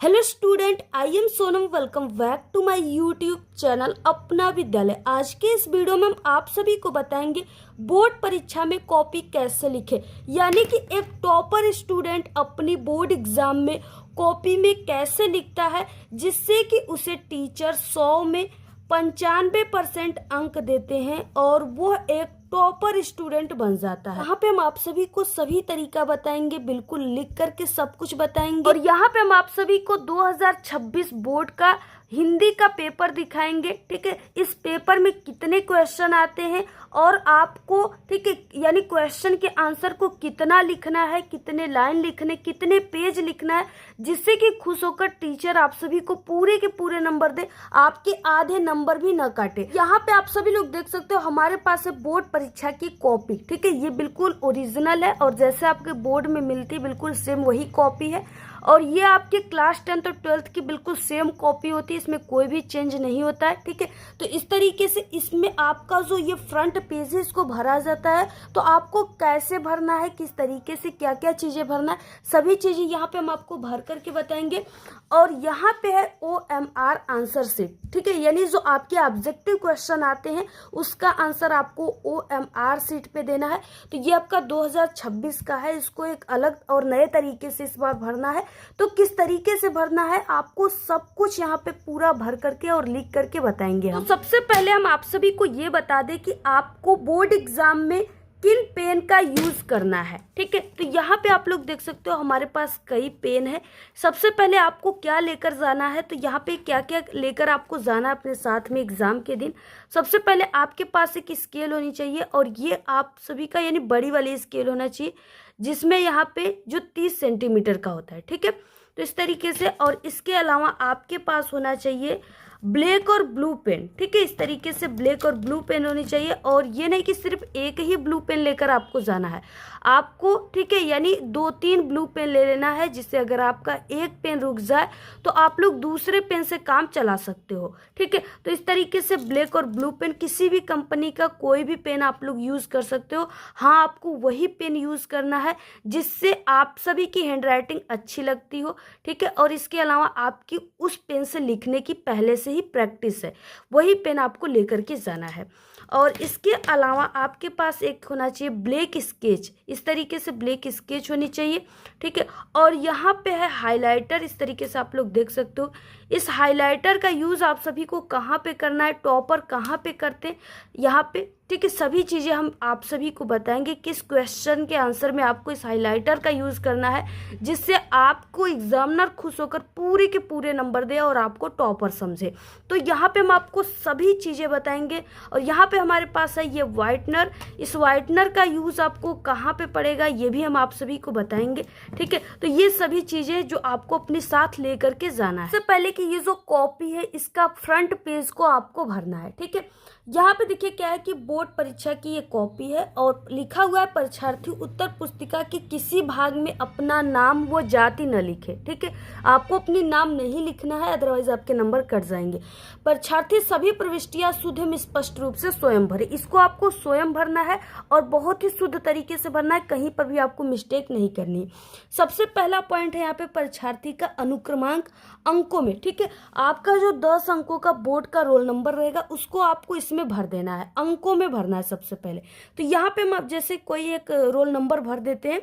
Hello student, I am Sonam. Welcome back to my YouTube channel Apna Vidyalaya. आज के इस video में हम आप सभी को बताएंगे बोर्ड परीक्षा में कॉपी कैसे लिखे, यानी कि एक टॉपर स्टूडेंट अपनी बोर्ड एग्जाम में कॉपी में कैसे लिखता है जिससे कि उसे टीचर 100 में 95% अंक देते हैं और वो एक टॉपर स्टूडेंट बन जाता है। यहाँ पे हम आप सभी को सभी तरीका बताएंगे, बिल्कुल लिख करके सब कुछ बताएंगे। और यहाँ पे हम आप सभी को 2026 बोर्ड का हिंदी का पेपर दिखाएंगे। ठीक है, इस पेपर में कितने क्वेश्चन आते हैं और आपको, ठीक है, यानी क्वेश्चन के आंसर को कितना लिखना है, कितने लाइन लिखने, कितने पेज लिखना है, जिससे कि खुश होकर टीचर आप सभी को पूरे के पूरे नंबर दे, आपके आधे नंबर भी न काटे। यहाँ पे आप सभी लोग देख सकते हो हमारे पास है बोर्ड परीक्षा की कॉपी। ठीक है, ये बिल्कुल ओरिजिनल है और जैसे आपके बोर्ड में मिलती बिल्कुल सेम वही कॉपी है। और ये आपके क्लास 10th और 12th की बिल्कुल सेम कॉपी होती है, इसमें कोई भी चेंज नहीं होता है। ठीक है, तो इस तरीके से इसमें आपका जो ये फ्रंट पेज है इसको भरा जाता है। तो आपको कैसे भरना है, किस तरीके से क्या क्या चीजें भरना है, सभी चीजें यहाँ पे हम आपको भर करके बताएंगे। और यहाँ पे है OMR आंसर शीट। ठीक है, यानी जो आपके ऑब्जेक्टिव क्वेश्चन आते हैं उसका आंसर आपको OMR शीट पे देना है। तो ये आपका 2026 का है, इसको एक अलग और नए तरीके से इस बार भरना है। तो किस तरीके से भरना है आपको सब कुछ यहाँ पे पूरा भर करके और लिख करके बताएंगे हम। तो सबसे पहले हम आप सभी को ये बता दें कि आपको बोर्ड एग्जाम में किन पेन का यूज करना है। ठीक है, तो यहाँ पे आप लोग देख सकते हो हमारे पास कई पेन है। सबसे पहले आपको क्या लेकर जाना है, तो यहाँ पे क्या क्या लेकर आपको जाना है अपने साथ में एग्जाम के दिन। सबसे पहले आपके पास एक स्केल होनी चाहिए और ये आप सभी का यानी बड़ी वाली स्केल होना चाहिए जिसमें यहाँ पे जो 30 सेंटीमीटर का होता है। ठीक है, तो इस तरीके से। और इसके अलावा आपके पास होना चाहिए ब्लैक और ब्लू पेन। ठीक है, इस तरीके से ब्लैक और ब्लू पेन होनी चाहिए। और ये नहीं कि सिर्फ एक ही ब्लू पेन लेकर आपको जाना है आपको, ठीक है, यानी 2-3 ब्लू पेन ले लेना है, जिससे अगर आपका एक पेन रुक जाए तो आप लोग दूसरे पेन से काम चला सकते हो। ठीक है, तो इस तरीके से ब्लैक और ब्लू पेन, किसी भी कंपनी का कोई भी पेन आप लोग यूज कर सकते हो। हाँ, आपको वही पेन यूज करना है जिससे आप सभी की हैंडराइटिंग अच्छी लगती हो। ठीक है, और इसके अलावा आपकी उस पेन से लिखने की पहले से ही प्रैक्टिस है, वही पेन आपको लेकर के जाना है। और इसके अलावा आपके पास एक होना चाहिए ब्लैक स्केच। इस तरीके से ब्लैक स्केच होनी चाहिए। ठीक है, और यहाँ पे है हाइलाइटर। इस तरीके से आप लोग देख सकते हो। इस हाइलाइटर का यूज आप सभी को कहाँ पे करना है, टॉपर कहाँ पे करते हैं यहाँ पे। ठीक है, सभी चीजें हम आप सभी को बताएंगे किस क्वेश्चन के आंसर में आपको इस हाइलाइटर का यूज करना है जिससे आपको एग्जामिनर खुश होकर पूरे के पूरे नंबर दे और आपको टॉपर समझे। तो यहाँ पे हम आपको सभी चीजें बताएंगे। और यहाँ पे हमारे पास है ये व्हाइटनर। इस व्हाइटनर का यूज आपको कहाँ पे पड़ेगा ये भी हम आप सभी को बताएंगे। ठीक है, तो ये सभी चीजें जो आपको अपने साथ लेकर के जाना है। सबसे पहले कि ये जो कॉपी है इसका फ्रंट पेज को आपको भरना है। ठीक है, यहाँ पे देखिए क्या है कि बोर्ड परीक्षा की ये कॉपी है और लिखा हुआ है परीक्षार्थी उत्तर पुस्तिका के किसी भाग में अपना नाम व जाति न लिखे। ठीक है, आपको अपनी नाम नहीं लिखना है, अदरवाइज आपके नंबर कट जाएंगे। परीक्षार्थी सभी प्रविष्टियां शुद्ध एवं स्पष्ट रूप से स्वयं भरे। इसको आपको स्वयं भरना है और बहुत ही शुद्ध तरीके से भरना है, कहीं पर भी आपको मिस्टेक नहीं करनी। सबसे पहला पॉइंट है यहाँ पे परीक्षार्थी का अनुक्रमांक अंकों में। ठीक है, आपका जो 10 अंकों का बोर्ड का रोल नंबर रहेगा उसको आपको इसमें भर देना है, अंकों में भरना है सबसे पहले। तो यहाँ पे हम जैसे कोई एक रोल नंबर भर देते हैं।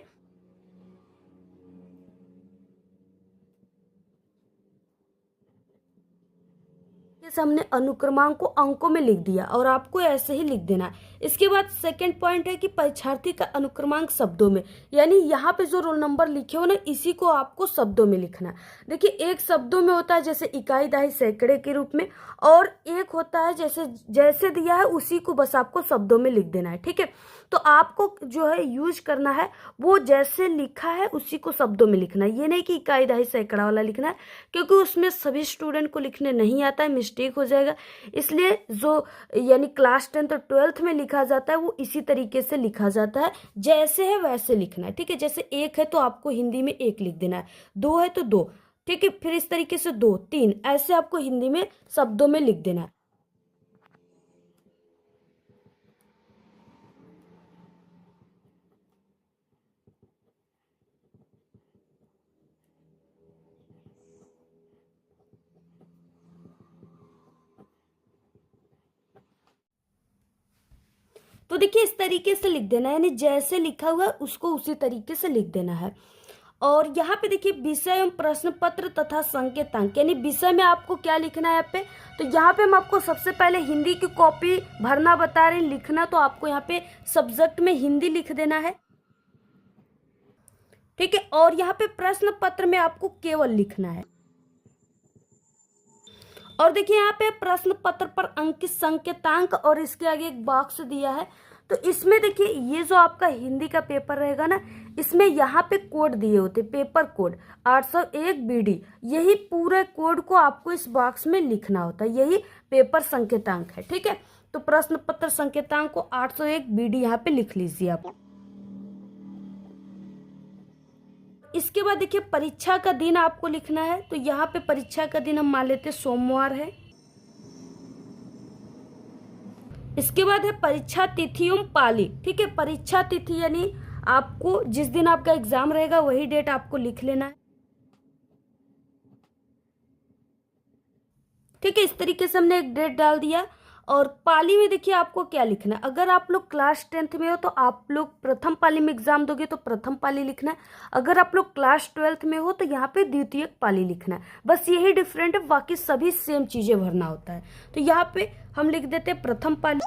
जैसे हमने अनुक्रमांक को अंकों में लिख दिया और आपको ऐसे ही लिख देना है। इसके बाद सेकंड पॉइंट है कि परीक्षार्थी का अनुक्रमांक शब्दों में, यानी यहाँ पे जो रोल नंबर लिखे हो ना इसी को आपको शब्दों में लिखना है। देखिए, एक शब्दों में होता है जैसे इकाई दहाई सैकड़े के रूप में, और एक होता है जैसे जैसे दिया है उसी को बस आपको शब्दों में लिख देना है। ठीक है, तो आपको जो है यूज करना है वो जैसे लिखा है उसी को शब्दों में लिखना है। ये नहीं कि इकाई दहाई सैकड़ा वाला लिखना है, क्योंकि उसमें सभी स्टूडेंट को लिखने नहीं आता है, मिस्टेक हो जाएगा। इसलिए जो यानी क्लास 10th और 12th में लिखा जाता है वो इसी तरीके से लिखा जाता है, जैसे है वैसे लिखना है। ठीक है, जैसे 1 है तो आपको हिंदी में 1 लिख देना है, 2 है तो 2। ठीक है, फिर इस तरीके से 2, 3 ऐसे आपको हिंदी में शब्दों में लिख देना है। तो देखिए इस तरीके से लिख देना है, यानी जैसे लिखा हुआ है उसको उसी तरीके से लिख देना है। और यहाँ पे देखिए विषय एवं प्रश्न पत्र तथा संकेतांक, यानी विषय में आपको क्या लिखना है यहाँ पे। तो यहाँ पे हम आपको सबसे पहले हिंदी की कॉपी भरना बता रहे हैं, लिखना तो आपको यहाँ पे सब्जेक्ट में हिंदी लिख देना है, ठीक है। और यहाँ पे प्रश्न पत्र में आपको केवल लिखना है। और देखिए यहाँ पे प्रश्न पत्र पर अंकित संकेतांक और इसके आगे एक बॉक्स दिया है। तो इसमें देखिए ये जो आपका हिंदी का पेपर रहेगा ना, इसमें यहाँ पे कोड दिए होते, पेपर कोड 801 बीडी, यही पूरे कोड को आपको इस बॉक्स में लिखना होता है, यही पेपर संकेतांक है, ठीक है। तो प्रश्न पत्र संकेतांक को 801 बीडी यहाँ पे लिख लीजिए आप। इसके बाद देखिए परीक्षा का दिन आपको लिखना है। तो यहाँ पे परीक्षा का दिन हम मान लेते हैं सोमवार है। इसके बाद है परीक्षा तिथि एवं पाली, ठीक है। परीक्षा तिथि यानी आपको जिस दिन आपका एग्जाम रहेगा वही डेट आपको लिख लेना है, ठीक है। इस तरीके से हमने एक डेट डाल दिया। और पाली में देखिए आपको क्या लिखना है। अगर आप लोग क्लास 10th में हो तो आप लोग प्रथम पाली में एग्जाम दोगे तो प्रथम पाली लिखना है। अगर आप लोग क्लास 12th में हो तो यहाँ पे द्वितीय पाली लिखना है, बस यही डिफरेंट है, बाकी सभी सेम चीजें भरना होता है। तो यहाँ पे हम लिख देते हैं प्रथम पाली।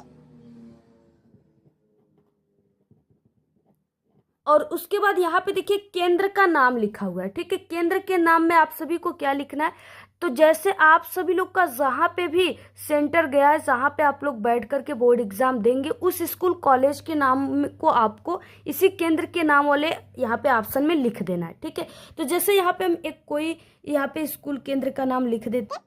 और उसके बाद यहाँ पे देखिए केंद्र का नाम लिखा हुआ है, ठीक है। केंद्र के नाम में आप सभी को क्या लिखना है। तो जैसे आप सभी लोग का जहाँ पे भी सेंटर गया है, जहाँ पे आप लोग बैठ करके बोर्ड एग्जाम देंगे, उस स्कूल कॉलेज के नाम को आपको इसी केंद्र के नाम वाले यहाँ पे ऑप्शन में लिख देना है, ठीक है। तो जैसे यहाँ पे हम एक कोई यहाँ पे स्कूल केंद्र का नाम लिख देते,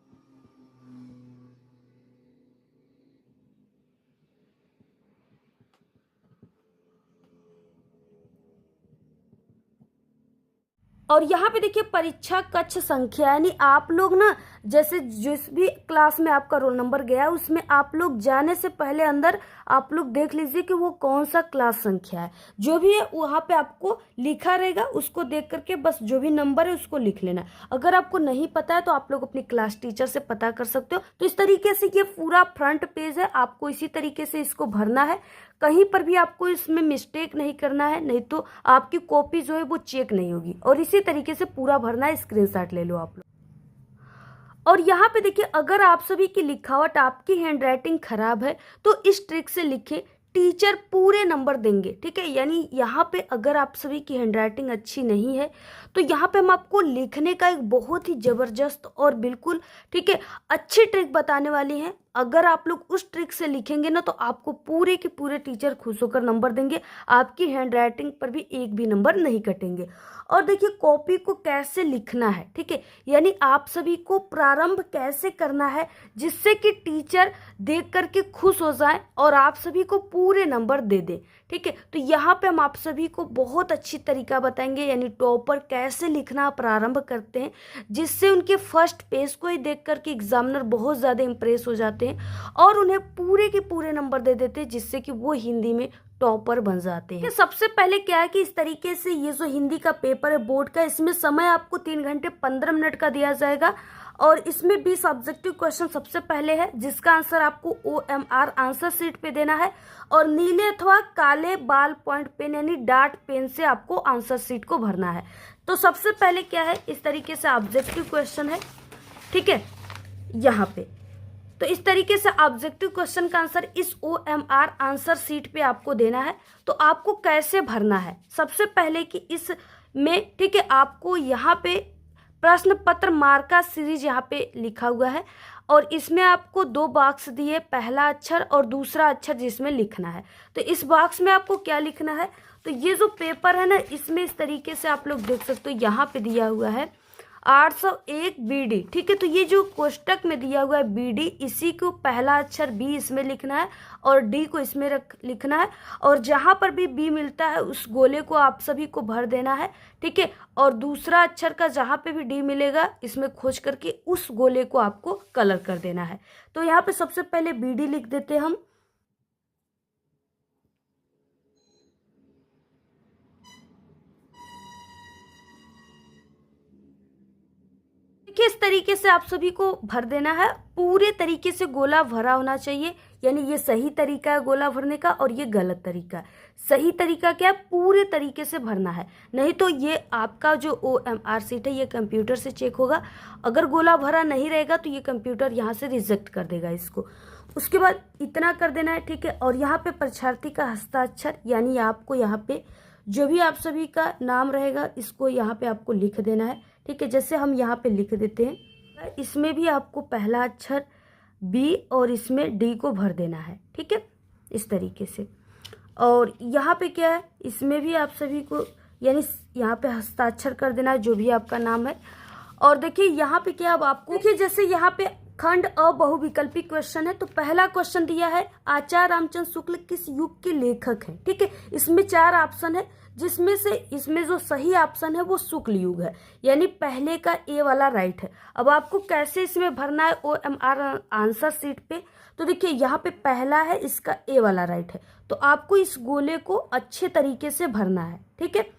और यहाँ पे देखिए परीक्षा कक्ष संख्या, यानी आप लोग ना जैसे जिस भी क्लास में आपका रोल नंबर गया है उसमें आप लोग जाने से पहले अंदर आप लोग देख लीजिए कि वो कौन सा क्लास संख्या है। जो भी है वहाँ पे आपको लिखा रहेगा, उसको देख करके बस जो भी नंबर है उसको लिख लेना। अगर आपको नहीं पता है तो आप लोग अपनी क्लास टीचर से पता कर सकते हो। तो इस तरीके से ये पूरा फ्रंट पेज है, आपको इसी तरीके से इसको भरना है। कहीं पर भी आपको इसमें मिस्टेक नहीं करना है, नहीं तो आपकी कॉपी जो है वो चेक नहीं होगी। और इसी तरीके से पूरा भरना है, स्क्रीनशॉट ले लो आप लोग। और यहाँ पे देखिए अगर आप सभी की लिखावट, आपकी हैंडराइटिंग खराब है तो इस ट्रिक से लिखे, टीचर पूरे नंबर देंगे, ठीक है। यानी यहाँ पे अगर आप सभी की हैंडराइटिंग अच्छी नहीं है तो यहाँ पे हम आपको लिखने का एक बहुत ही जबरदस्त और बिल्कुल, ठीक है, अच्छी ट्रिक बताने वाली हैं। अगर आप लोग उस ट्रिक से लिखेंगे ना तो आपको पूरे के पूरे टीचर खुश होकर नंबर देंगे, आपकी हैंडराइटिंग पर भी एक भी नंबर नहीं कटेंगे। और देखिए कॉपी को कैसे लिखना है, ठीक है, यानी आप सभी को प्रारंभ कैसे करना है जिससे कि टीचर देख करके खुश हो जाए और आप सभी को पूरे नंबर दे दे, ठीक है। तो यहाँ पे हम आप सभी को बहुत अच्छी तरीका बताएंगे, यानी टॉपर कैसे लिखना प्रारंभ करते हैं, जिससे उनके फर्स्ट पेज को ही देख करके एग्जामिनर बहुत ज़्यादा इंप्रेस हो जाते हैं और उन्हें पूरे के पूरे नंबर दे देते हैं, जिससे कि वो हिंदी में टॉपर बन जाते हैं। सबसे पहले क्या है कि इस तरीके से ये जो हिंदी का पेपर है बोर्ड का, इसमें समय आपको 3 घंटे 15 मिनट का दिया जाएगा। और इसमें 20 ऑब्जेक्टिव क्वेश्चन सबसे पहले है, जिसका आंसर आपको OMR आंसर शीट पे देना है और नीले अथवा काले बाल पॉइंट पेन यानी डार्ट पेन से आपको आंसर शीट को भरना है। तो सबसे पहले क्या है, इस तरीके से ऑब्जेक्टिव क्वेश्चन है, ठीक है, यहाँ पे। तो इस तरीके से ऑब्जेक्टिव क्वेश्चन का आंसर इस OMR आंसर शीट पे आपको देना है। तो आपको कैसे भरना है, सबसे पहले कि इसमें, ठीक है, आपको यहाँ पे प्रश्न पत्र मार्का सीरीज यहाँ पे लिखा हुआ है और इसमें आपको 2 बॉक्स दिए, पहला अक्षर और दूसरा अक्षर जिसमें लिखना है। तो इस बॉक्स में आपको क्या लिखना है, तो ये जो पेपर है ना, इसमें इस तरीके से आप लोग देख सकते हो, यहाँ पे दिया हुआ है 801 BD, ठीक है। तो ये जो कोष्टक में दिया हुआ है BD, इसी को पहला अक्षर B इसमें लिखना है और D को इसमें लिखना है। और जहां पर भी B मिलता है उस गोले को आप सभी को भर देना है, ठीक है। और दूसरा अक्षर का जहां पे भी D मिलेगा इसमें खोज करके उस गोले को आपको कलर कर देना है। तो यहाँ पे सबसे पहले BD लिख देते हैं हम। देखिए इस तरीके से आप सभी को भर देना है। पूरे तरीके से गोला भरा होना चाहिए, यानी ये सही तरीका है गोला भरने का और ये गलत तरीका है। सही तरीका क्या है, पूरे तरीके से भरना है, नहीं तो ये आपका जो OMR सीट है ये कंप्यूटर से चेक होगा। अगर गोला भरा नहीं रहेगा तो ये कंप्यूटर यहाँ से रिजेक्ट कर देगा इसको। उसके बाद इतना कर देना है, ठीक है। और यहाँ पे परीक्षार्थी का हस्ताक्षर, यानी आपको यहाँ पे जो भी आप सभी का नाम रहेगा इसको यहाँ पे आपको लिख देना है, ठीक है। जैसे हम यहाँ पे लिख देते हैं, इसमें भी आपको पहला अक्षर B और इसमें D को भर देना है, ठीक है, इस तरीके से। और यहाँ पे क्या है, इसमें भी आप सभी को यानी यहाँ पे हस्ताक्षर कर देना है जो भी आपका नाम है। और देखिए यहाँ पे क्या, अब आपको देखिए जैसे यहाँ पे खंड अ बहुविकल्पी क्वेश्चन है, तो पहला क्वेश्चन दिया है आचार्य रामचंद्र शुक्ल किस युग के लेखक हैं, ठीक है। इसमें 4 ऑप्शन है, जिसमें से इसमें जो सही ऑप्शन है वो शुक्ल युग है, यानी पहले का ए वाला राइट है। अब आपको कैसे इसमें भरना है OMR आंसर सीट पे, तो देखिए यहाँ पे पहला है, इसका ए वाला राइट है, तो आपको इस गोले को अच्छे तरीके से भरना है, ठीक है।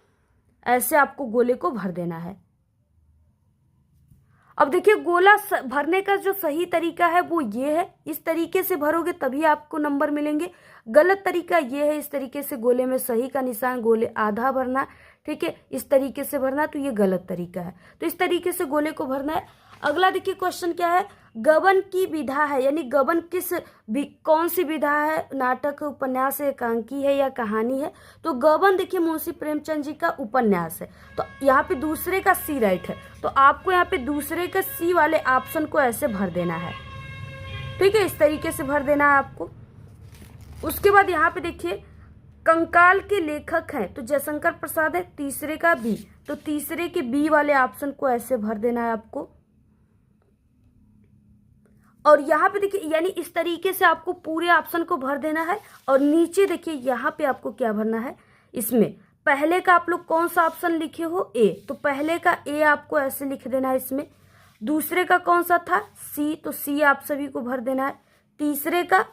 ऐसे आपको गोले को भर देना है। अब देखिए गोला भरने का जो सही तरीका है वो ये है, इस तरीके से भरोगे तभी आपको नंबर मिलेंगे। गलत तरीका ये है, इस तरीके से गोले में सही का निशान गोले आधा भरना, ठीक है, इस तरीके से भरना, तो ये गलत तरीका है। तो इस तरीके से गोले को भरना है। अगला देखिए क्वेश्चन क्या है, गबन की विधा है, यानी गबन कौन सी विधा है, नाटक, उपन्यास, एकांकी है या कहानी है। तो गबन देखिए मुंशी प्रेमचंद जी का उपन्यास है, तो यहाँ पे दूसरे का सी राइट है, तो आपको यहाँ पे दूसरे का सी वाले ऑप्शन को ऐसे भर देना है, ठीक है, इस तरीके से भर देना है आपको। उसके बाद यहाँ पे देखिए कंकाल के लेखक हैं, तो जयशंकर प्रसाद है, तीसरे का बी, तो तीसरे के बी वाले ऑप्शन को ऐसे भर देना है आपको। और यहाँ पे देखिए यानी इस तरीके से आपको पूरे ऑप्शन को भर देना है। और नीचे देखिए यहाँ पे आपको क्या भरना है, इसमें पहले का आप लोग कौन सा ऑप्शन लिखे हो, ए, तो पहले का ए आपको ऐसे लिख देना है इसमें। दूसरे का कौन सा था, सी, तो सी आप सभी को भर देना है। तीसरे का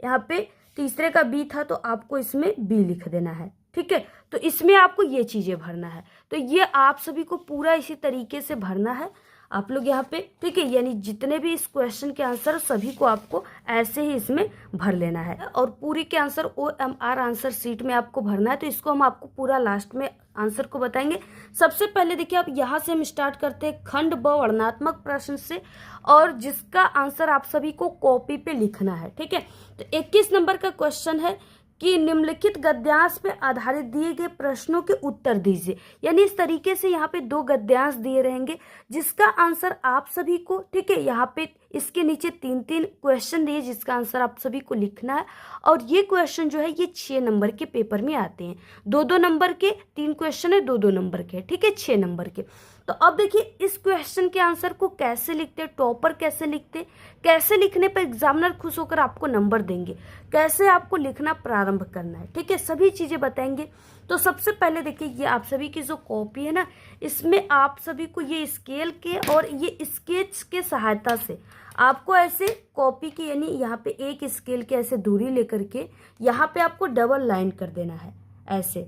यहाँ पे तीसरे का बी था, तो आपको इसमें बी लिख देना है, ठीक है। तो इसमें आपको ये चीजें भरना है, तो ये आप सभी को पूरा इसी तरीके से भरना है आप लोग यहाँ पे, ठीक है। यानी जितने भी इस क्वेश्चन के आंसर सभी को आपको ऐसे ही इसमें भर लेना है। और पूरी के आंसर OMR आंसर सीट में आपको भरना है, तो इसको हम आपको पूरा लास्ट में आंसर को बताएंगे। सबसे पहले देखिए आप यहाँ से हम स्टार्ट करते हैं खंड ब वर्णनात्मक प्रश्न से, और जिसका आंसर आप सभी को कॉपी पे लिखना है, ठीक है। तो 21 नंबर का क्वेश्चन है कि निम्नलिखित गद्यांश पे आधारित दिए गए प्रश्नों के उत्तर दीजिए। यानी इस तरीके से यहाँ पे 2 गद्यांश दिए रहेंगे जिसका आंसर आप सभी को, ठीक है, यहाँ पे इसके नीचे 3-3 क्वेश्चन दिए जिसका आंसर आप सभी को लिखना है। और ये क्वेश्चन जो है ये 6 नंबर के पेपर में आते हैं, 2-2 नंबर के 3 क्वेश्चन है, 2-2 नंबर के, ठीक है, 6 नंबर के। तो अब देखिए इस क्वेश्चन के आंसर को कैसे लिखते, टॉपर कैसे लिखते, कैसे लिखने पर एग्जामिनर खुश होकर आपको नंबर देंगे, कैसे आपको लिखना प्रारंभ करना है, ठीक है, सभी चीजें बताएंगे। तो सबसे पहले देखिए ये आप सभी की जो कॉपी है ना, इसमें आप सभी को ये स्केल के और ये स्केच के सहायता से आपको ऐसे कॉपी की, यानी यहाँ पे एक स्केल के ऐसे दूरी लेकर के यहाँ पे आपको डबल लाइन कर देना है ऐसे।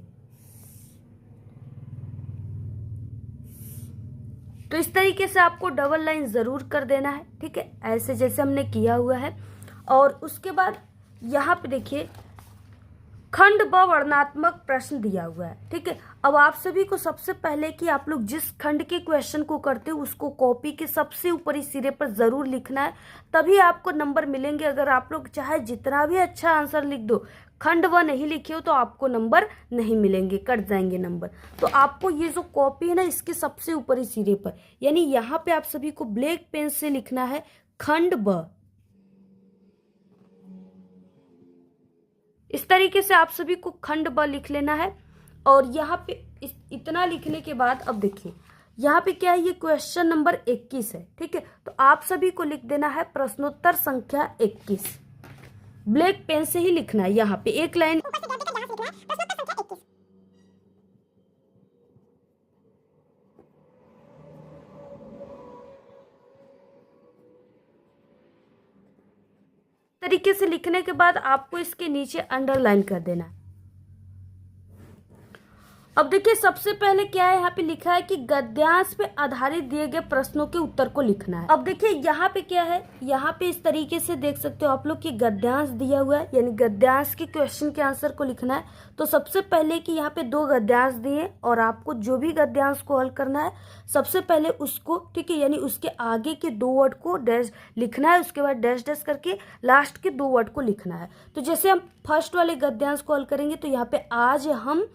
तो इस तरीके से आपको डबल लाइन जरूर कर देना है, ठीक है, ऐसे जैसे हमने किया हुआ है। और उसके बाद यहाँ पे देखिए खंड ब वर्णनात्मक प्रश्न दिया हुआ है, ठीक है। अब आप सभी को सबसे पहले कि आप लोग जिस खंड के क्वेश्चन को करते हो उसको कॉपी के सबसे ऊपरी सिरे पर जरूर लिखना है, तभी आपको नंबर मिलेंगे। अगर आप लोग चाहे जितना भी अच्छा आंसर लिख दो, खंड व नहीं लिखे हो तो आपको नंबर नहीं मिलेंगे, कट जाएंगे नंबर। तो आपको ये जो कॉपी है ना इसके सबसे ऊपरी सिरे पर, यानी यहाँ पे आप सभी को ब्लैक पेन से लिखना है खंड ब। इस तरीके से आप सभी को खंड ब लिख लेना है। और यहाँ पे इतना लिखने के बाद अब देखिए यहाँ पे क्या है, ये क्वेश्चन नंबर 21 है, ठीक है। तो आप सभी को लिख देना है प्रश्नोत्तर संख्या 21, ब्लैक पेन से ही लिखना है, यहाँ पे एक लाइन। तरीके से लिखने के बाद आपको इसके नीचे अंडरलाइन कर देना है। अब देखिए सबसे पहले क्या है, यहाँ पे लिखा है कि गद्यांश पे आधारित दिए गए प्रश्नों के उत्तर को लिखना है। अब देखिए यहाँ पे क्या है, यहाँ पे इस तरीके से देख सकते हो आप लोग कि गद्यांश दिया हुआ है, यानी गद्यांश के क्वेश्चन के आंसर को लिखना है। तो सबसे पहले कि यहाँ पे 2 गद्यांश दिए और आपको जो भी गद्यांश को हल करना है सबसे पहले उसको, ठीक है, यानी उसके आगे के 2 वर्ड को डैश लिखना है, उसके बाद डैश डैश करके लास्ट के 2 वर्ड को लिखना है। तो जैसे हम फर्स्ट वाले गद्यांश को हल करेंगे तो यहाँ पे आज हम,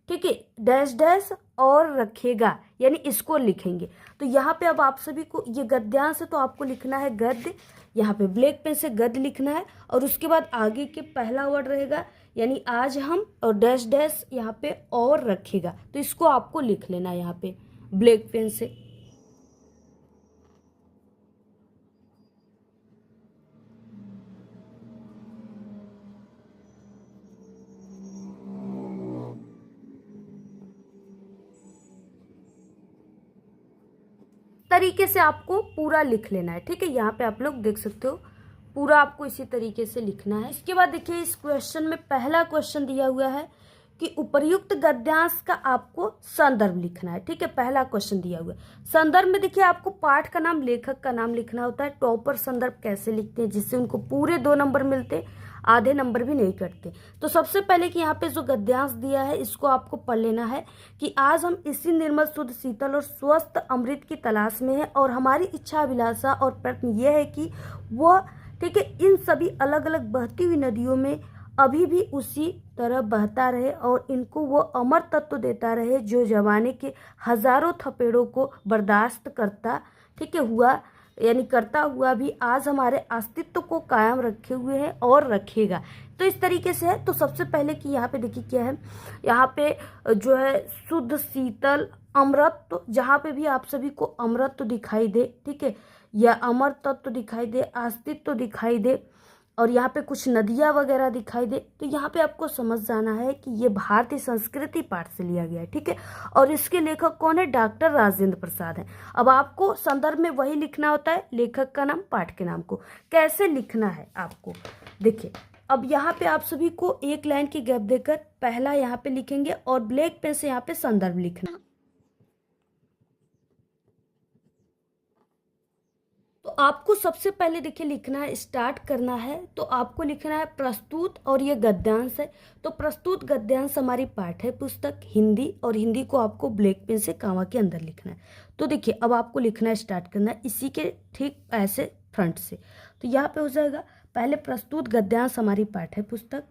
ठीक है, डैश डैश और रखेगा, यानी इसको लिखेंगे। तो यहाँ पे अब आप सभी को ये गद्यांश है तो आपको लिखना है गद्य, यहाँ पे ब्लैक पेन से गद्य लिखना है और उसके बाद आगे के पहला वर्ड रहेगा यानी आज हम, और डैश डैश यहाँ पे और रखेगा। तो इसको आपको लिख लेना है यहाँ पे ब्लैक पेन से। तरीके से आपको पूरा लिख लेना है, ठीक है। यहाँ पे आप लोग देख सकते हो पूरा आपको इसी तरीके से लिखना है। इसके बाद देखिए इस क्वेश्चन में पहला क्वेश्चन दिया हुआ है कि उपर्युक्त गद्यांश का आपको संदर्भ लिखना है, ठीक है। पहला क्वेश्चन दिया हुआ है। संदर्भ में देखिए आपको पाठ का नाम, लेखक का नाम लिखना होता है। टॉपर संदर्भ कैसे लिखते हैं जिससे उनको पूरे 2 नंबर मिलते, आधे नंबर भी नहीं कटते। तो सबसे पहले कि यहाँ पे जो गद्यांश दिया है इसको आपको पढ़ लेना है कि आज हम इसी निर्मल शुद्ध शीतल और स्वस्थ अमृत की तलाश में है और हमारी इच्छा अभिलाषा और प्रयत्न यह है कि वह, ठीक है, इन सभी अलग अलग बहती हुई नदियों में अभी भी उसी तरह बहता रहे और इनको वो अमर तत्व देता रहे जो जमाने के हजारों थपेड़ों को बर्दाश्त करता, ठीक है, हुआ, यानी करता हुआ भी आज हमारे अस्तित्व को कायम रखे हुए है और रखेगा। तो इस तरीके से है। तो सबसे पहले कि यहाँ पे देखिए क्या है, यहाँ पे जो है शुद्ध शीतल अमृत, तो जहाँ पे भी आप सभी को अमृत तो दिखाई दे, ठीक है, या अमर तत्व दिखाई दे, अस्तित्व दिखाई दे और यहाँ पे कुछ नदियाँ वगैरह दिखाई दे, तो यहाँ पे आपको समझ जाना है कि ये भारतीय संस्कृति पाठ से लिया गया है, ठीक है। और इसके लेखक कौन है? डॉक्टर राजेंद्र प्रसाद हैं। अब आपको संदर्भ में वही लिखना होता है, लेखक का नाम, पाठ के नाम को। कैसे लिखना है आपको देखिए, अब यहाँ पे आप सभी को एक लाइन की गैप देकर पहला यहाँ पे लिखेंगे और ब्लैक पेन से यहाँ पे संदर्भ लिखना। तो आपको सबसे पहले देखिए लिखना है, स्टार्ट करना है तो आपको लिखना है प्रस्तुत, और ये गद्यांश है। तो प्रस्तुत गद्यांश हमारी पाठ्य पुस्तक हिंदी, और हिंदी को आपको ब्लैक पेन से कामा के अंदर लिखना है। तो देखिए अब आपको लिखना है, स्टार्ट करना है इसी के ठीक ऐसे फ्रंट से। तो यहाँ पे हो जाएगा पहले प्रस्तुत गद्यांश हमारी पाठ्य पुस्तक,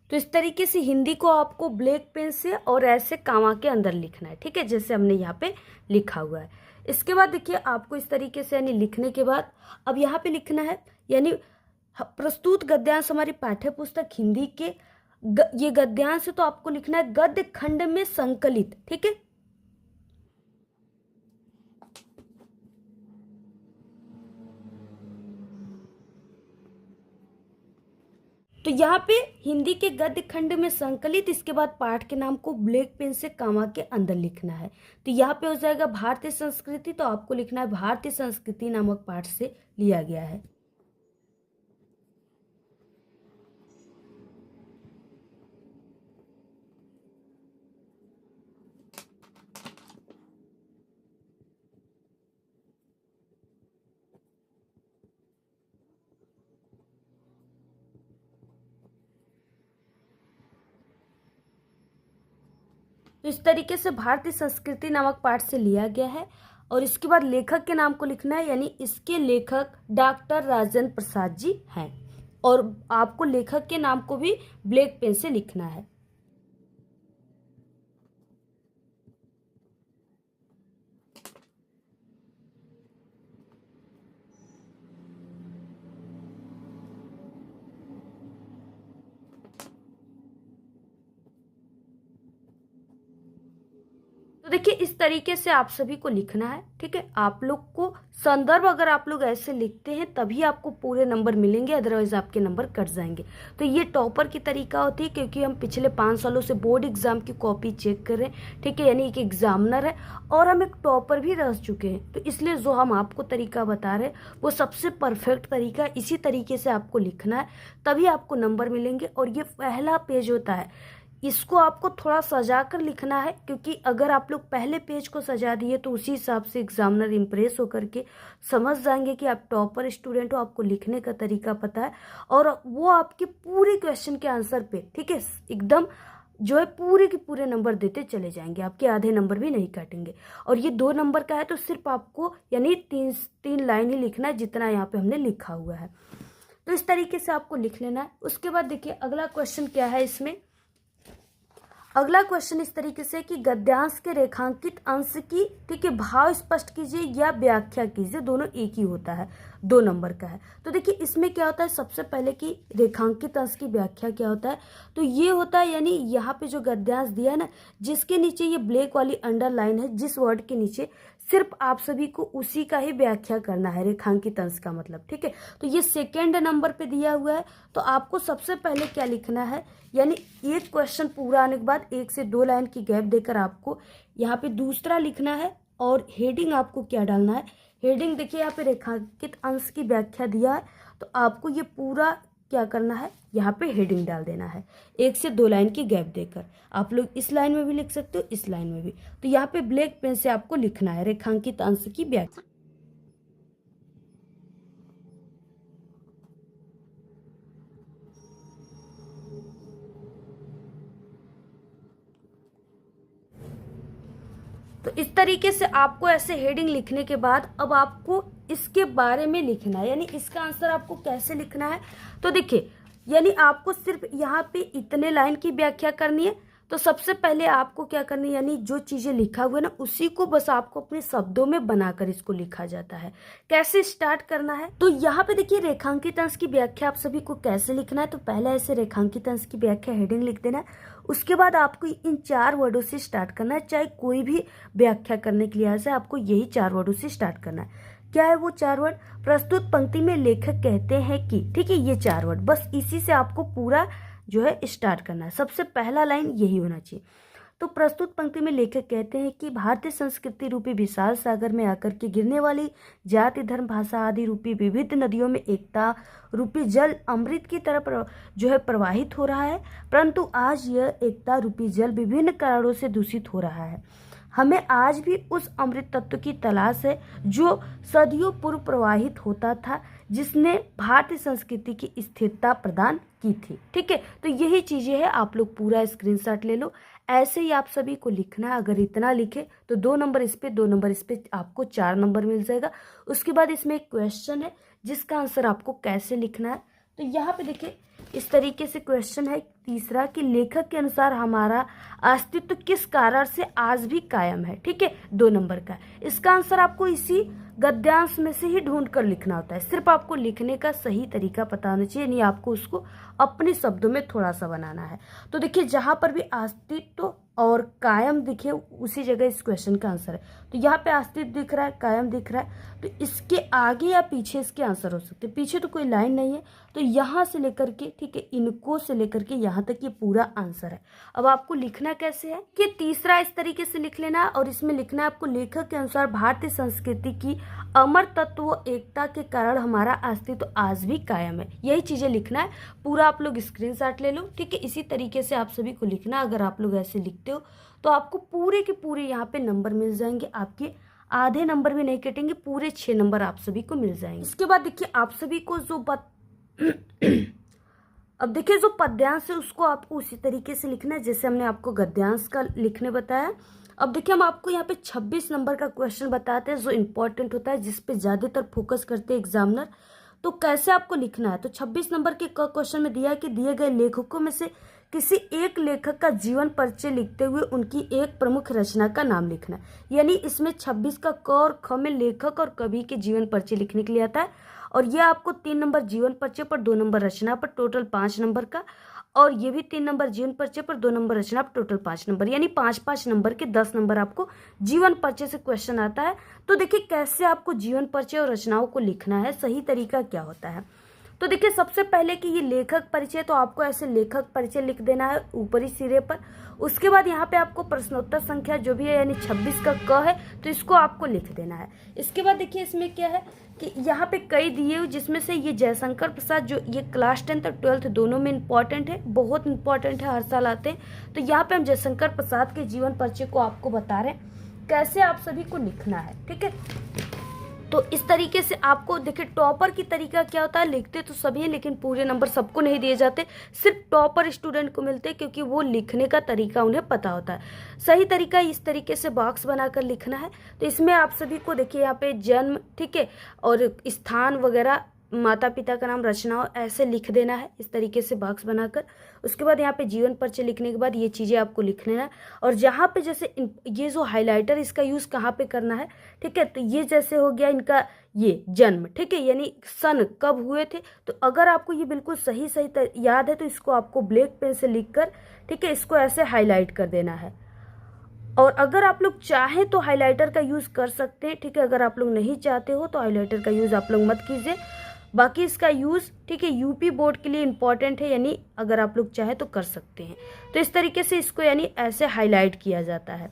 तो इस तरीके से हिंदी को आपको ब्लैक पेन से और ऐसे कामा के अंदर लिखना है, ठीक है, जैसे हमने यहाँ पे लिखा हुआ है। इसके बाद देखिए आपको इस तरीके से, यानी लिखने के बाद अब यहाँ पे लिखना है, यानी प्रस्तुत गद्यांश हमारी पाठ्य पुस्तक हिंदी के ये गद्यांश है तो आपको लिखना है गद्य खंड में संकलित, ठीक है। तो यहाँ पे हिंदी के गद्य खंड में संकलित, इसके बाद पाठ के नाम को ब्लैक पेन से कामा के अंदर लिखना है। तो यहाँ पे हो जाएगा भारतीय संस्कृति, तो आपको लिखना है भारतीय संस्कृति नामक पाठ से लिया गया है। तो इस तरीके से भारतीय संस्कृति नामक पाठ से लिया गया है। और इसके बाद लेखक के नाम को लिखना है, यानी इसके लेखक डॉक्टर राजेंद्र प्रसाद जी हैं, और आपको लेखक के नाम को भी ब्लैक पेन से लिखना है। तो तो देखिए इस तरीके से आप सभी को लिखना है, ठीक है। आप लोग को संदर्भ अगर आप लोग ऐसे लिखते हैं तभी आपको पूरे नंबर मिलेंगे, अदरवाइज आपके नंबर कट जाएंगे। तो ये टॉपर की तरीका होती है, क्योंकि हम पिछले 5 सालों से बोर्ड एग्जाम की कॉपी चेक कर रहे हैं, ठीक है। यानी एक एग्जामिनर है और हम एक टॉपर भी रह चुके हैं, तो इसलिए जो हम आपको तरीका बता रहे हैं वो सबसे परफेक्ट तरीका है। इसी तरीके से आपको लिखना है, तभी आपको नंबर मिलेंगे। और ये पहला पेज होता है, इसको आपको थोड़ा सजा कर लिखना है, क्योंकि अगर आप लोग पहले पेज को सजा दिए तो उसी हिसाब से एग्जामिनर इम्प्रेस होकर के समझ जाएंगे कि आप टॉपर स्टूडेंट हो, आपको लिखने का तरीका पता है, और वो आपके पूरे क्वेश्चन के आंसर पे, ठीक है, एकदम जो है पूरे के पूरे नंबर देते चले जाएंगे, आपके आधे नंबर भी नहीं काटेंगे। और ये 2 नंबर का है, तो सिर्फ आपको यानी तीन लाइन ही लिखना है, जितना यहाँ पे हमने लिखा हुआ है। तो इस तरीके से आपको लिख लेना है। उसके बाद देखिए अगला क्वेश्चन क्या है इसमें। अगला क्वेश्चन इस तरीके से कि गद्यांश के रेखांकित अंश की, ठीक है, भाव स्पष्ट कीजिए या व्याख्या कीजिए। दोनों एक ही होता है, 2 नंबर का है। तो देखिए इसमें क्या होता है, सबसे पहले कि रेखांकित अंश की व्याख्या क्या होता है। तो ये होता है, यानी यहाँ पे जो गद्यांश दिया है ना, जिसके नीचे ये ब्लैक वाली अंडरलाइन है, जिस वर्ड के नीचे, सिर्फ आप सभी को उसी का ही व्याख्या करना है, रेखांकित अंश का मतलब, ठीक है। तो ये सेकेंड नंबर पे दिया हुआ है, तो आपको सबसे पहले क्या लिखना है, यानी एक क्वेश्चन पूरा आने के बाद 1 से 2 लाइन की गैप देकर आपको यहाँ पे दूसरा लिखना है। और हेडिंग आपको क्या डालना है, हेडिंग देखिए यहाँ पे रेखांकित अंश की व्याख्या दिया है, तो आपको ये पूरा क्या करना है, यहाँ पे हेडिंग डाल देना है 1 से 2 लाइन की गैप देकर। आप लोग इस लाइन में भी लिख सकते हो, इस लाइन में भी। तो यहाँ पे ब्लैक पेन से आपको लिखना है रेखांकित अंश की व्याख्या। तो इस तरीके से आपको ऐसे हेडिंग लिखने के बाद अब आपको इसके बारे में लिखना है, यानी इसका आंसर आपको कैसे लिखना है। तो देखिए यानी आपको सिर्फ यहाँ पे इतने लाइन की व्याख्या करनी है। तो सबसे पहले आपको क्या करनी है, यानी जो चीजें लिखा हुआ है ना, उसी को बस आपको अपने शब्दों में बनाकर इसको लिखा जाता है। कैसे स्टार्ट करना है, तो यहाँ पे देखिए रेखांकित अंश की व्याख्या आप सभी को कैसे लिखना है। तो पहले ऐसे रेखांकित अंश की व्याख्या हेडिंग लिख देना है। उसके बाद आपको इन 4 वर्डों से स्टार्ट करना है, चाहे कोई भी व्याख्या करने के लिहाज से आपको यही 4 वर्डों से स्टार्ट करना है। क्या है वो 4 वर्ड, प्रस्तुत पंक्ति में लेखक कहते हैं कि, ठीक है, ये 4 वर्ड, बस इसी से आपको पूरा जो है स्टार्ट करना है। सबसे पहला लाइन यही होना चाहिए। तो प्रस्तुत पंक्ति में लेखक कहते हैं कि भारतीय संस्कृति रूपी विशाल सागर में आकर के गिरने वाली जाति धर्म भाषा आदि रूपी विविध नदियों में एकता रूपी जल अमृत की तरह जो है प्रवाहित हो रहा है, परंतु आज यह एकता रूपी जल विभिन्न कारणों से दूषित हो रहा है। हमें आज भी उस अमृत तत्व की तलाश है जो सदियों पूर्व प्रवाहित होता था, जिसने भारतीय संस्कृति की स्थिरता प्रदान की थी। ठीक है, तो यही चीजें हैं, आप लोग पूरा स्क्रीनशॉट ले लो। ऐसे ही आप सभी को लिखना है। अगर इतना लिखे तो 2 नंबर इस पे, 2 नंबर इस पे, आपको 4 नंबर मिल जाएगा। उसके बाद इसमें एक क्वेश्चन है जिसका आंसर आपको कैसे लिखना है। तो यहाँ पे देखिए इस तरीके से क्वेश्चन है तीसरा कि लेखक के अनुसार हमारा अस्तित्व किस कारण से आज भी कायम है। ठीक है, 2 नंबर का। इसका आंसर आपको इसी गद्यांश में से ही ढूंढ कर लिखना होता है। सिर्फ आपको लिखने का सही तरीका पता होना चाहिए, नहीं आपको उसको अपने शब्दों में थोड़ा सा बनाना है। तो देखिए जहां पर भी अस्तित्व और कायम दिखे उसी जगह इस क्वेश्चन का आंसर है। तो यहाँ पे अस्तित्व दिख रहा है, कायम दिख रहा है, तो इसके आगे या पीछे इसके आंसर हो सकते हैं। पीछे तो कोई लाइन नहीं है, तो यहाँ से लेकर के, ठीक है, इनको से लेकर के यहाँ तक ये पूरा आंसर है। अब आपको लिखना कैसे है कि तीसरा इस तरीके से लिख लेना है और इसमें लिखना है आपको लेखक के अनुसार भारतीय संस्कृति की अमर तत्व एकता के कारण हमारा अस्तित्व आज भी कायम है। यही चीजें लिखना है। पूरा आप लोग स्क्रीनशॉट ले लो। ठीक है, इसी तरीके से आप सभी को लिखना। अगर आप लोग ऐसे लिखते हो तो आपको पूरे के पूरे यहाँ पे नंबर मिल जाएंगे। आपके आधे नंबर भी नहीं कटेंगे, पूरे 6 नंबर आप सभी को मिल जाएंगे। इसके बाद देखिए आप सभी को जो अब देखिए जो पद्यांश है उसको आपको उसी तरीके से लिखना है जैसे हमने आपको गद्यांश का लिखने बताया। अब देखिए हम आपको यहाँ पे 26 नंबर का क्वेश्चन बताते हैं जो इम्पोर्टेंट होता है, जिस पे ज्यादातर फोकस करते हैं एग्जामिनर। तो कैसे आपको लिखना है, तो 26 नंबर के क्वेश्चन में दिया है कि दिए गए लेखकों में से किसी एक लेखक का जीवन परिचय लिखते हुए उनकी एक प्रमुख रचना का नाम लिखना है। यानी इसमें 26 का क और ख में लेखक और कवि के जीवन परिचय लिखने के लिए आता है। और यह आपको 3 नंबर जीवन परिचय पर, 2 नंबर रचना पर, टोटल 5 नंबर का। और ये भी 3 नंबर जीवन परिचय पर, 2 नंबर रचना पर, टोटल 5 नंबर, यानी 5-5 नंबर के 10 नंबर आपको जीवन परिचय से क्वेश्चन आता है। तो देखिए कैसे आपको जीवन परिचय और रचनाओं को लिखना है, सही तरीका क्या होता है। तो देखिए सबसे पहले कि ये लेखक परिचय, तो आपको ऐसे लेखक परिचय लिख देना है ऊपरी सिरे पर। उसके बाद यहाँ पे आपको प्रश्नोत्तर संख्या जो भी है यानी 26 का क है तो इसको आपको लिख देना है। इसके बाद देखिए इसमें क्या है कि यहाँ पे कई दिए हुए, जिसमें से ये जयशंकर प्रसाद जो ये क्लास 10 और 12 दोनों में इंपॉर्टेंट है, बहुत इंपॉर्टेंट है, हर साल आते हैं। तो यहाँ पे हम जयशंकर प्रसाद के जीवन परिचय को आपको बता रहे हैं कैसे आप सभी को लिखना है, ठीक है। तो इस तरीके से आपको देखिए टॉपर की तरीका क्या होता है, लिखते तो सभी हैं लेकिन पूरे नंबर सबको नहीं दिए जाते, सिर्फ टॉपर स्टूडेंट को मिलते हैं क्योंकि वो लिखने का तरीका उन्हें पता होता है। सही तरीका इस तरीके से बॉक्स बनाकर लिखना है। तो इसमें आप सभी को देखिए यहाँ पे जन्म, ठीक है, और स्थान वगैरह, माता पिता का नाम, रचनाओं ऐसे लिख देना है इस तरीके से बॉक्स बनाकर। उसके बाद यहाँ पे जीवन परिचय लिखने के बाद ये चीज़ें आपको लिख लेना है। और जहाँ पे जैसे ये जो हाइलाइटर, इसका यूज़ कहाँ पे करना है, ठीक है। तो ये जैसे हो गया इनका ये जन्म, ठीक है, यानी सन कब हुए थे। तो अगर आपको ये बिल्कुल सही याद है तो इसको आपको ब्लैक पेन से लिख कर, ठीक है, इसको ऐसे हाईलाइट कर देना है। और अगर आप लोग चाहें तो हाइलाइटर का यूज़ कर सकते हैं, ठीक है। अगर आप लोग नहीं चाहते हो तो हाइलाइटर का यूज़ आप लोग मत कीजिए। बाकी इसका यूज़, ठीक है, यूपी बोर्ड के लिए इंपॉर्टेंट है, यानी अगर आप लोग चाहें तो कर सकते हैं। तो इस तरीके से इसको यानी ऐसे हाईलाइट किया जाता है,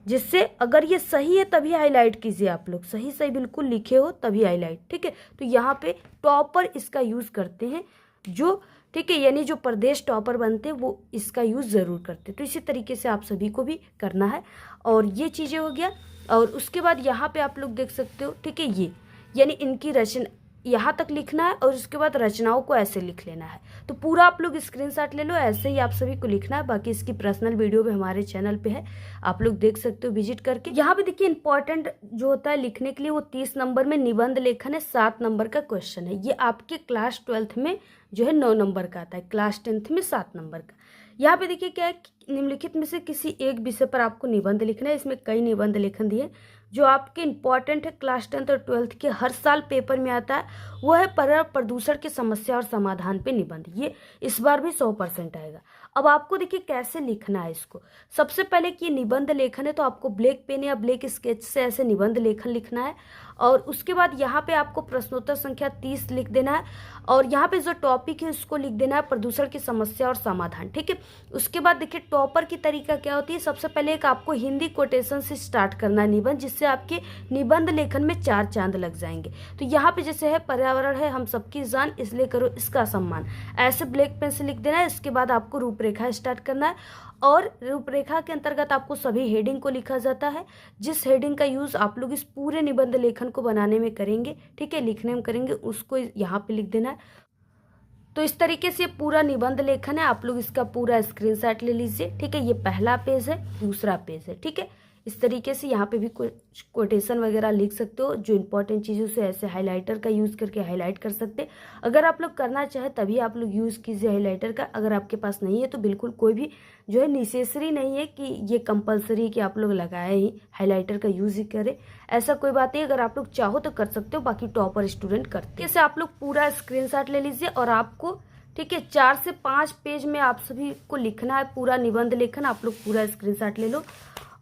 जिससे अगर ये सही है तभी हाईलाइट कीजिए, आप लोग सही सही बिल्कुल लिखे हो तभी हाईलाइट, ठीक है। तो यहाँ पे टॉपर इसका यूज़ करते हैं जो, ठीक है, यानी जो प्रदेश टॉपर बनते हैं वो इसका यूज़ ज़रूर करते हैं। तो इसी तरीके से आप सभी को भी करना है। और ये चीज़ें हो गया। और उसके बाद यहाँ पे आप लोग देख सकते हो, ठीक है, ये यानी इनकी रचना यहाँ तक लिखना है और उसके बाद रचनाओं को ऐसे लिख लेना है। तो पूरा आप लोग स्क्रीनशॉट ले लो, ऐसे ही आप सभी को लिखना है। बाकी इसकी पर्सनल वीडियो भी हमारे चैनल पे है, आप लोग देख सकते हो विजिट करके। यहाँ पे देखिए इंपॉर्टेंट जो होता है लिखने के लिए वो 30 नंबर में निबंध लेखन है, 7 नंबर का क्वेश्चन है। ये आपके क्लास 12th में जो है 9 नंबर का आता है, क्लास 10th में 7 नंबर का। यहाँ पे देखिए क्या है, निम्नलिखित में से किसी एक विषय पर आपको निबंध लिखना है। इसमें कई निबंध लेखन दिए जो आपके इंपॉर्टेंट है, क्लास 10th और 12th के हर साल पेपर में आता है। वो है पर्यावरण प्रदूषण की समस्या और समाधान पे निबंध, ये इस बार भी 100% आएगा। अब आपको देखिए कैसे लिखना है इसको। सबसे पहले कि निबंध लेखन है तो आपको ब्लैक पेन या ब्लैक स्केच से ऐसे निबंध लेखन लिखना है। और उसके बाद यहाँ पे आपको प्रश्नोत्तर संख्या 30 लिख देना है। और यहाँ पे जो टॉपिक है उसको लिख देना है प्रदूषण की समस्या और समाधान, ठीक है। उसके बाद देखिए टॉपर की तरीका क्या होती है। सबसे पहले एक आपको हिंदी कोटेशन से स्टार्ट करना है निबंध, जिससे आपके निबंध लेखन में 4 चांद लग जाएंगे। तो यहाँ पे जैसे है पर्यावरण है हम सबकी जान, इसलिए करो इसका सम्मान, ऐसे ब्लैक पेन से लिख देना है। इसके बाद आपको रूपरेखा स्टार्ट करना है। और रूपरेखा के अंतर्गत आपको सभी हेडिंग को लिखा जाता है, जिस हेडिंग का यूज़ आप लोग इस पूरे निबंध लेखन को बनाने में करेंगे, ठीक है, लिखने में करेंगे, उसको यहाँ पे लिख देना है। तो इस तरीके से पूरा निबंध लेखन है, आप लोग इसका पूरा स्क्रीनशॉट ले लीजिए, ठीक है। ये पहला पेज है, दूसरा पेज है, ठीक है। इस तरीके से यहाँ पे भी कोटेशन वगैरह लिख सकते हो, जो इंपॉर्टेंट चीज़ों से ऐसे हाइलाइटर का यूज़ करके हाईलाइट कर सकते हैं। अगर आप लोग करना चाहे तभी आप लोग यूज़ कीजिए हाइलाइटर का। अगर आपके पास नहीं है तो बिल्कुल कोई भी जो है नेसेसरी नहीं है कि ये कंपलसरी कि आप लोग लगाए ही हाइलाइटर का यूज़ ही करें, ऐसा कोई बात नहीं। अगर आप लोग चाहो तो कर सकते हो, बाकी टॉपर स्टूडेंट करते हैं। जैसे आप लोग पूरा स्क्रीनशॉट ले लीजिए और आपको, ठीक है, 4 से 5 पेज में आप सभी को लिखना है पूरा निबंध लेखन। आप लोग पूरा स्क्रीनशॉट ले लो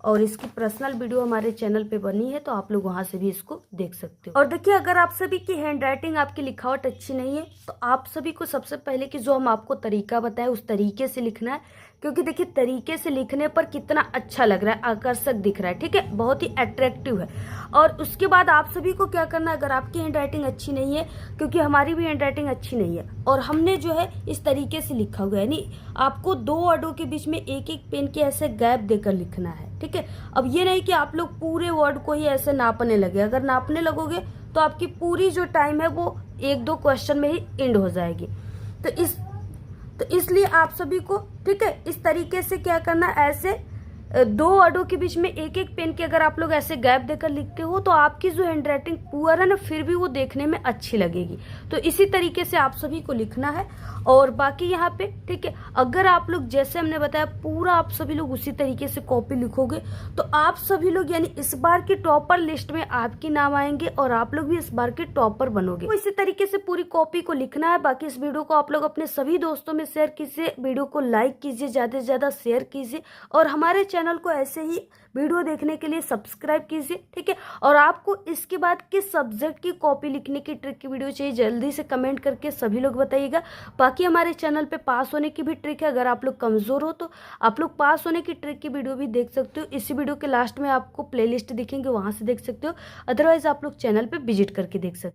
और इसकी पर्सनल वीडियो हमारे चैनल पे बनी है, तो आप लोग वहां से भी इसको देख सकते हो। और देखिए अगर आप सभी की हैंड राइटिंग, आपकी लिखावट अच्छी नहीं है तो आप सभी को सबसे पहले कि जो हम आपको तरीका बताए उस तरीके से लिखना है, क्योंकि देखिए तरीके से लिखने पर कितना अच्छा लग रहा है, आकर्षक दिख रहा है, ठीक है, बहुत ही अट्रैक्टिव है। और उसके बाद आप सभी को क्या करना है, अगर आपकी हैंड राइटिंग अच्छी नहीं है, क्योंकि हमारी भी हैंड राइटिंग अच्छी नहीं है और हमने जो है इस तरीके से लिखा हुआ है, यानी आपको 2 वर्डों के बीच में एक एक पेन के ऐसे गैप देकर लिखना है, ठीक है। अब ये नहीं कि आप लोग पूरे वर्ड को ही ऐसे नापने लगे, अगर नापने लगोगे तो आपकी पूरी जो टाइम है वो 1-2 क्वेश्चन में ही एंड हो जाएगी। तो इसलिए आप सभी को, ठीक है, इस तरीके से क्या करना, ऐसे दो वर्डों के बीच में एक एक पेन के अगर आप लोग ऐसे गैप देकर लिखते हो तो आपकी जो हैंड राइटिंग पुअर है ना, फिर भी वो देखने में अच्छी लगेगी। तो इसी तरीके से आप सभी को लिखना है। और बाकी यहाँ पे ठीक है, अगर आप लोग जैसे हमने बताया पूरा आप सभी लोग उसी तरीके से कॉपी लिखोगे तो आप सभी लोग यानी इस बार की टॉपर लिस्ट में आपके नाम आएंगे और आप लोग भी इस बार के टॉपर बनोगे। तो इसी तरीके से पूरी कॉपी को लिखना है। बाकी इस वीडियो को आप लोग अपने सभी दोस्तों में शेयर कीजिए, वीडियो को लाइक कीजिए, ज्यादा से ज्यादा शेयर कीजिए और हमारे चैनल को ऐसे ही वीडियो देखने के लिए सब्सक्राइब कीजिए, ठीक है। और आपको इसके बाद किस सब्जेक्ट की कॉपी लिखने की ट्रिक की वीडियो चाहिए जल्दी से कमेंट करके सभी लोग बताइएगा। बाकी हमारे चैनल पे पास होने की भी ट्रिक है, अगर आप लोग कमजोर हो तो आप लोग पास होने की ट्रिक की वीडियो भी देख सकते हो। इसी वीडियो के लास्ट में आपको प्लेलिस्ट दिखेंगे, वहां से देख सकते हो। अदरवाइज आप लोग चैनल पे विजिट करके देख सकते हो।